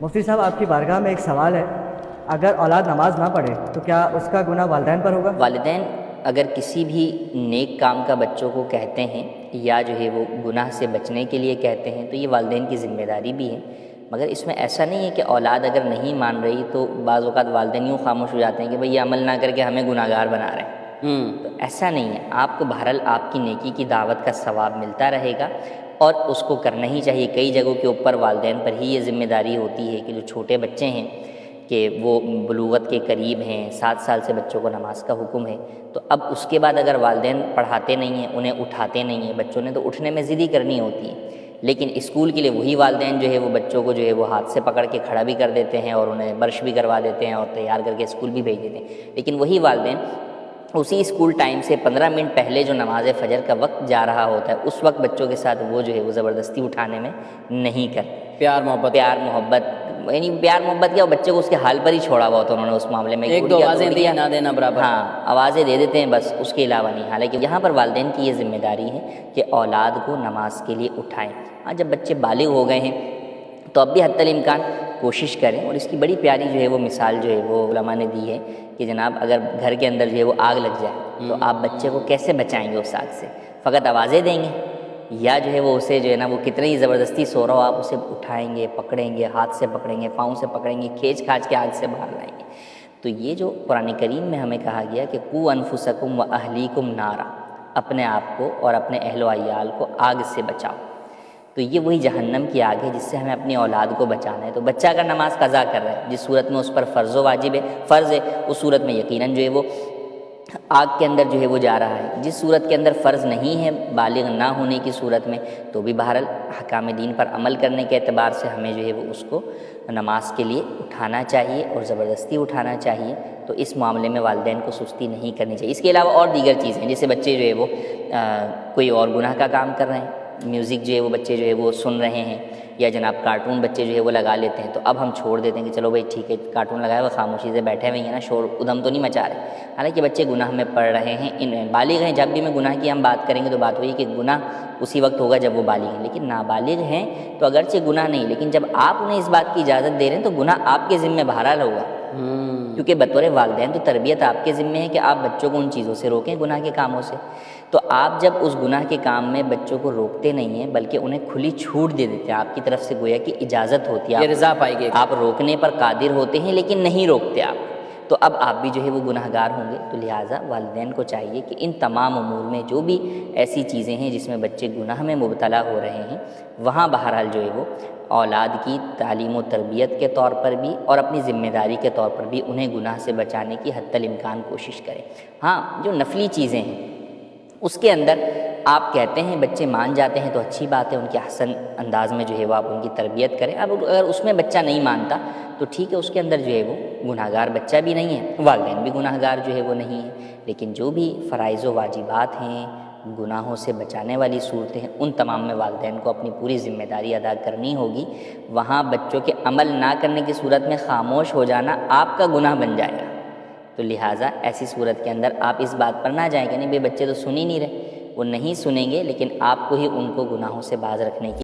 مفتی صاحب آپ کی بارگاہ میں ایک سوال ہے، اگر اولاد نماز نہ پڑھے تو کیا اس کا گناہ والدین پر ہوگا؟ والدین اگر کسی بھی نیک کام کا بچوں کو کہتے ہیں یا جو ہے وہ گناہ سے بچنے کے لیے کہتے ہیں تو یہ والدین کی ذمہ داری بھی ہے، مگر اس میں ایسا نہیں ہے کہ اولاد اگر نہیں مان رہی تو بعض اوقات والدین یوں خاموش ہو جاتے ہیں کہ بھئی یہ عمل نہ کر کے ہمیں گناہ گار بنا رہے ہیں۔ تو ایسا نہیں ہے، آپ کو بہرحال آپ کی نیکی کی دعوت کا ثواب ملتا رہے گا اور اس کو کرنا ہی چاہیے۔ کئی جگہوں کے اوپر والدین پر ہی یہ ذمہ داری ہوتی ہے کہ جو چھوٹے بچے ہیں کہ وہ بلوغت کے قریب ہیں، 7 سال سے بچوں کو نماز کا حکم ہے، تو اب اس کے بعد اگر والدین پڑھاتے نہیں ہیں، انہیں اٹھاتے نہیں ہیں، بچوں نے تو اٹھنے میں ضد ہی کرنی ہوتی ہے، لیکن اسکول کے لیے وہی والدین جو ہے وہ بچوں کو جو ہے وہ ہاتھ سے پکڑ کے کھڑا بھی کر دیتے ہیں اور انہیں برش بھی کروا دیتے ہیں اور تیار کر کے اسکول بھی بھیج دیتے ہیں، لیکن وہی والدین اسی اسکول ٹائم سے 15 منٹ پہلے جو نماز فجر کا وقت جا رہا ہوتا ہے اس وقت بچوں کے ساتھ وہ جو ہے وہ زبردستی اٹھانے میں نہیں کرتے۔ پیار محبت یعنی پیار محبت کیا، بچے کو اس کے حال پر ہی چھوڑا ہوا ہوتا ہے انہوں نے اس معاملے میں، ایک دو آوازیں دی نہ دینا برابر، ہاں آوازیں دے دیتے ہیں بس، اس کے علاوہ نہیں۔ حالانکہ یہاں پر والدین کی یہ ذمہ داری ہے کہ اولاد کو نماز کے لیے اٹھائیں۔ ہاں جب بچے بالغ ہو گئے ہیں تو اب بھی حتی الامکان کوشش کریں، اور اس کی بڑی پیاری جو ہے وہ مثال جو ہے وہ علماء نے دی ہے کہ جناب اگر گھر کے اندر جو ہے وہ آگ لگ جائے تو آپ بچے کو کیسے بچائیں گے اس آگ سے؟ فقط آوازیں دیں گے یا جو ہے وہ اسے جو ہے نا وہ کتنی ہی زبردستی سو رہا ہو آپ اسے اٹھائیں گے، پکڑیں گے، ہاتھ سے پکڑیں گے، پاؤں سے پکڑیں گے، کھینچ کھانچ کے آگ سے باہر لائیں گے؟ تو یہ جو قرآن کریم میں ہمیں کہا گیا کہ قوا انفسکم و اہلیکم نارا، اپنے آپ کو اور اپنے اہل و عیال کو آگ سے بچاؤ، تو یہ وہی جہنم کی آگ ہے جس سے ہمیں اپنی اولاد کو بچانا ہے۔ تو بچہ اگر نماز قضا کر رہا ہے جس صورت میں اس پر فرض و واجب ہے، فرض ہے، اس صورت میں یقیناً جو ہے وہ آگ کے اندر جو ہے وہ جا رہا ہے۔ جس صورت کے اندر فرض نہیں ہے، بالغ نہ ہونے کی صورت میں، تو بھی بہرحال احکام دین پر عمل کرنے کے اعتبار سے ہمیں جو ہے وہ اس کو نماز کے لیے اٹھانا چاہیے اور زبردستی اٹھانا چاہیے۔ تو اس معاملے میں والدین کو سستی نہیں کرنی چاہیے۔ اس کے علاوہ اور دیگر چیزیں جیسے بچے جو ہے وہ کوئی اور گناہ کا کام کر رہے ہیں، میوزک جو ہے وہ بچے جو ہے وہ سن رہے ہیں، یا جناب کارٹون بچے جو ہے وہ لگا لیتے ہیں، تو اب ہم چھوڑ دیتے ہیں کہ چلو بھائی ٹھیک ہے کارٹون لگایا، وہ خاموشی سے بیٹھے ہوئے ہیں نا، شور ادھم تو نہیں مچا رہے۔ حالانکہ بچے گناہ میں پڑ رہے ہیں، بالغ ہیں۔ جب بھی میں گناہ کی ہم بات کریں گے تو بات ہوئی کہ گناہ اسی وقت ہوگا جب وہ بالغ ہیں، لیکن نابالغ ہیں تو اگرچہ گناہ نہیں، لیکن جب آپ انہیں اس بات کی اجازت دے رہے ہیں تو گناہ آپ کے ذمہ بہرحال ہوگا، کیونکہ بطور والدین تو تربیت آپ کے ذمہ ہے کہ آپ بچوں کو ان چیزوں سے روکیں، گناہ کے کاموں سے۔ تو آپ جب اس گناہ کے کام میں بچوں کو روکتے نہیں ہیں بلکہ انہیں کھلی چھوٹ دے دیتے ہیں، آپ کی طرف سے گویا کہ اجازت ہوتی ہے، یہ رضا پائی گئی، آپ روکنے پر قادر ہوتے ہیں لیکن نہیں روکتے آپ، تو اب آپ بھی جو ہے وہ گناہ گار ہوں گے۔ تو لہٰذا والدین کو چاہیے کہ ان تمام امور میں جو بھی ایسی چیزیں ہیں جس میں بچے گناہ میں مبتلا ہو رہے ہیں، وہاں بہرحال جو ہے وہ اولاد کی تعلیم و تربیت کے طور پر بھی اور اپنی ذمہ داری کے طور پر بھی انہیں گناہ سے بچانے کی حتی الامکان کوشش کریں۔ ہاں جو نفلی چیزیں ہیں اس کے اندر آپ کہتے ہیں بچے مان جاتے ہیں تو اچھی بات ہے، ان کے احسن انداز میں جو ہے وہ آپ ان کی تربیت کریں۔ اب اگر اس میں بچہ نہیں مانتا تو ٹھیک ہے، اس کے اندر جو ہے وہ گناہ گار بچہ بھی نہیں ہے، والدین بھی گناہ گار جو ہے وہ نہیں ہے، لیکن جو بھی فرائض و واجبات ہیں، گناہوں سے بچانے والی صورتیں ہیں، ان تمام میں والدین کو اپنی پوری ذمہ داری ادا کرنی ہوگی۔ وہاں بچوں کے عمل نہ کرنے کی صورت میں خاموش ہو جانا آپ کا گناہ بن جائے گا، تو لہٰذا ایسی صورت کے اندر آپ اس بات پر نہ جائیں کہ نہیں بھائی بچے تو سن ہی نہیں رہے، وہ نہیں سنیں گے، لیکن آپ کو ہی ان کو گناہوں سے باز رکھنے کی